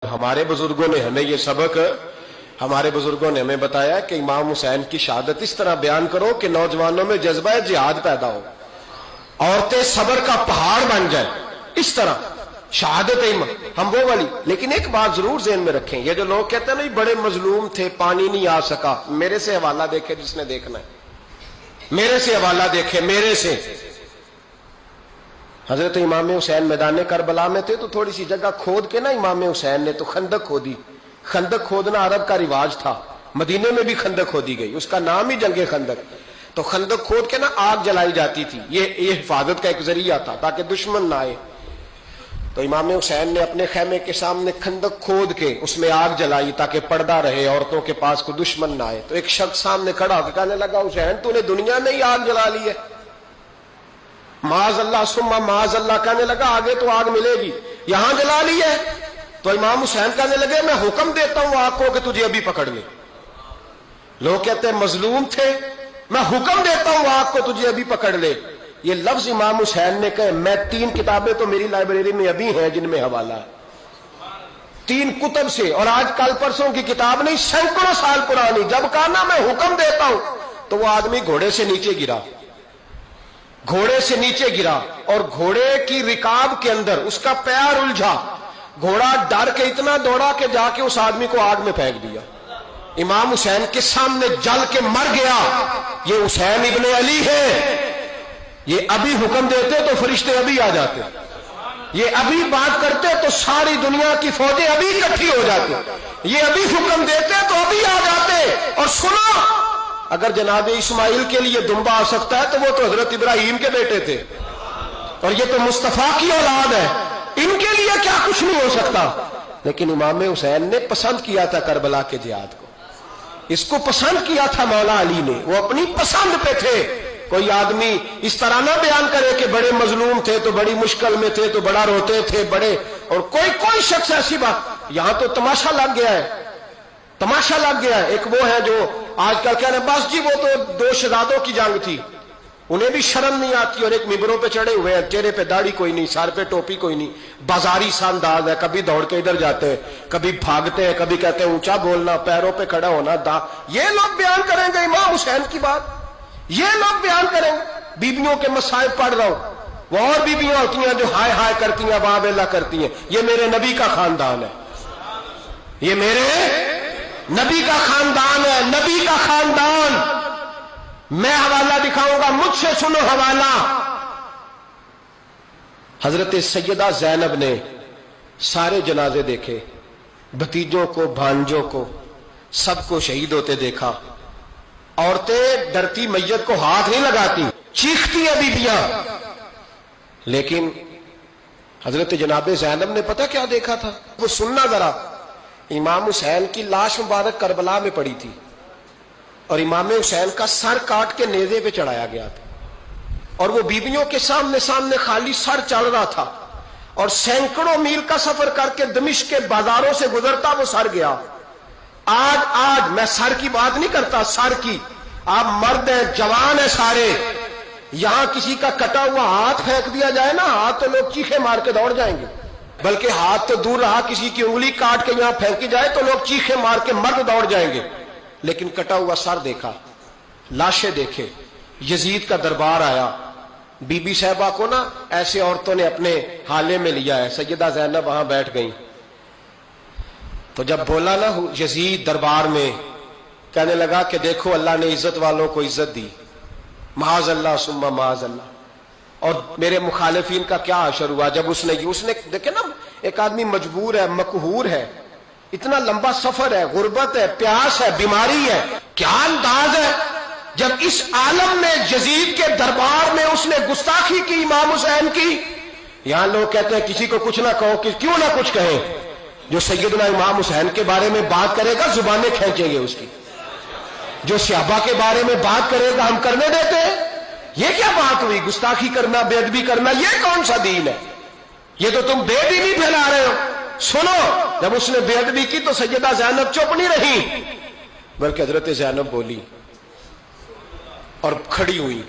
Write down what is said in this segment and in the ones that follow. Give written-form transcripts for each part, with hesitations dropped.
ہمارے بزرگوں نے ہمیں یہ سبق ہمارے بزرگوں نے ہمیں بتایا کہ امام حسین کی شہادت اس طرح بیان کرو کہ نوجوانوں میں جذبہ جہاد پیدا ہو، عورتیں صبر کا پہاڑ بن جائیں، اس طرح شہادت ہم وہ والی۔ لیکن ایک بات ضرور ذہن میں رکھیں، یہ جو لوگ کہتے ہیں نا بڑے مظلوم تھے پانی نہیں آ سکا، میرے سے حوالہ دیکھے جس نے دیکھنا ہے، میرے سے حوالہ دیکھے، میرے سے۔ حضرت امام حسین میدان کربلا میں تھے تو تھوڑی سی جگہ کھود کے نا امام حسین نے تو خندق کھودی۔ خندق کھودنا عرب کا رواج تھا، مدینے میں بھی خندق کھودی گئی، اس کا نام ہی جنگ خندق۔ تو خندق کھود کے نا آگ جلائی جاتی تھی، یہ حفاظت کا ایک ذریعہ تھا تاکہ دشمن نہ آئے۔ تو امام حسین نے اپنے خیمے کے سامنے خندق کھود کے اس میں آگ جلائی تاکہ پردہ رہے، عورتوں کے پاس کوئی دشمن نہ آئے۔ تو ایک شخص سامنے کھڑا ہو کے کہنے لگا، حسین تو نے دنیا میں ہی آگ جلا لی ہے؟ معاذ اللہ ثم معاذ اللہ، کہنے لگا آگے تو آگ ملے گی، یہاں جلا لی ہے؟ تو امام حسین کہنے لگے، میں حکم دیتا ہوں آگ کو کہ تجھے ابھی پکڑ لے۔ لوگ کہتے ہیں مظلوم تھے، میں حکم دیتا ہوں آگ کو تجھے ابھی پکڑ لے۔ یہ لفظ امام حسین نے کہے، میں 3 کتابیں تو میری لائبریری میں ابھی ہیں جن میں حوالہ ہے، 3 کتب سے، اور آج کل پرسوں کی کتاب نہیں، سینکڑوں سال پرانی۔ جب کہا نا میں حکم دیتا ہوں تو وہ آدمی گھوڑے سے نیچے گرا، گھوڑے سے نیچے گرا، اور گھوڑے کی رکاب کے اندر اس کا پیر الجھا، گھوڑا ڈر کے اتنا دوڑا کہ جا کے اس آدمی کو آگ میں پھینک دیا۔ امام حسین کے سامنے جل کے مر گیا۔ یہ حسین ابن علی ہے، یہ ابھی حکم دیتے تو فرشتے ابھی آ جاتے، یہ ابھی بات کرتے تو ساری دنیا کی فوجیں ابھی اکٹھی ہو جاتی، یہ ابھی حکم دیتے تو ابھی آ جاتے۔ اور سنو، اگر جناب اسماعیل کے لیے دمبا آ سکتا ہے تو وہ تو حضرت ابراہیم کے بیٹے تھے، اور یہ تو مصطفیٰ کی اولاد ہے، ان کے لیے کیا کچھ نہیں ہو سکتا۔ لیکن امام حسین نے پسند کیا تھا کربلا کے جہاد کو، اس کو پسند کیا تھا مولا علی نے، وہ اپنی پسند پہ تھے۔ کوئی آدمی اس طرح نہ بیان کرے کہ بڑے مظلوم تھے تو بڑی مشکل میں تھے تو بڑا روتے تھے بڑے، اور کوئی شخص ایسی بات، یہاں تو تماشا لگ گیا ہے، تماشا لگ گیا ہے۔ ایک وہ ہے جو آج کل کہہ رہے ہیں بس جی وہ تو 2 شہزادوں کی جنگ تھی، انہیں بھی شرم نہیں آتی، اور ایک ممبروں پہ چڑھے ہوئے ہیں، چہرے پہ داڑھی کوئی نہیں، سر پہ ٹوپی کوئی نہیں، بازاری سا انداز ہے، کبھی دوڑ کے ادھر جاتے ہیں، کبھی بھاگتے ہیں، کبھی کہتے ہیں اونچا بولنا، پیروں پہ کھڑا ہونا، یہ لوگ بیان کریں گے امام حسین کی بات؟ یہ لوگ بیان کریں گے؟ بیبیوں کے مصائب پڑھ رہا ہوں، وہ اور بیبیاں ہوتی ہیں جو ہائے ہائے کرتی ہیں، واہ بیلا کرتی ہیں، یہ میرے نبی کا خاندان ہے، یہ میرے نبی کا خاندان ہے، نبی کا خاندان۔ میں حوالہ دکھاؤں گا، مجھ سے سنو حوالہ۔ حضرت سیدہ زینب نے سارے جنازے دیکھے، بھتیجوں کو، بھانجوں کو، سب کو شہید ہوتے دیکھا۔ عورتیں ڈرتی میت کو ہاتھ نہیں لگاتی، چیختی ہیں بیبیاں، لیکن حضرت جناب زینب نے پتہ کیا دیکھا تھا؟ وہ سننا ذرا۔ امام حسین کی لاش مبارک کربلا میں پڑی تھی، اور امام حسین کا سر کاٹ کے نیزے پہ چڑھایا گیا تھا، اور وہ بیبیوں کے سامنے خالی سر چڑھ رہا تھا، اور سینکڑوں میل کا سفر کر کے دمشق کے بازاروں سے گزرتا وہ سر گیا۔ آج میں سر کی بات نہیں کرتا، سر کی، آپ مرد ہیں، جوان ہیں سارے، یہاں کسی کا کٹا ہوا ہاتھ پھینک دیا جائے نا، ہاتھ تو لوگ چیخے مار کے دوڑ جائیں گے، بلکہ ہاتھ تو دور رہا، کسی کی انگلی کاٹ کے یہاں پھینکی جائے تو لوگ چیخے مار کے مرد دوڑ جائیں گے۔ لیکن کٹا ہوا سر دیکھا، لاشیں دیکھے، یزید کا دربار آیا، بی بی صاحبہ کو نا ایسے عورتوں نے اپنے حالے میں لیا ہے، سیدہ زینب وہاں بیٹھ گئیں۔ تو جب بولا نا یزید دربار میں، کہنے لگا کہ دیکھو اللہ نے عزت والوں کو عزت دی، معاذ اللہ ثم معاذ اللہ، اور میرے مخالفین کا کیا حشر ہوا جب اس نے دیکھے نا، ایک آدمی مجبور ہے، مقہور ہے، اتنا لمبا سفر ہے، غربت ہے، پیاس ہے، بیماری ہے، کیا انداز ہے جب اس عالم میں یزید کے دربار میں اس نے گستاخی کی امام حسین کی۔ یہاں لوگ کہتے ہیں کسی کو کچھ نہ کہو، کیوں نہ کچھ کہیں؟ جو سیدنا امام حسین کے بارے میں بات کرے گا زبانیں کھینچیں گے اس کی، جو صحابہ کے بارے میں بات کرے گا ہم کرنے دیتے ہیں؟ یہ کیا بات ہوئی؟ گستاخی کرنا، بے ادبی کرنا، یہ کون سا دین ہے؟ یہ تو تم بے دینی پھیلا رہے ہو۔ سنو، جب اس نے بے ادبی کی تو سیدہ زینب چپ نہیں رہی، بلکہ حضرت زینب بولی اور کھڑی ہوئی،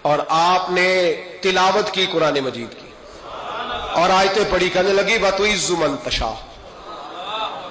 اور آپ نے تلاوت کی قرآن مجید کی، اور آیتیں پڑھی، کہنے لگی وَتُعِزُّ مَن تَشَاءُ،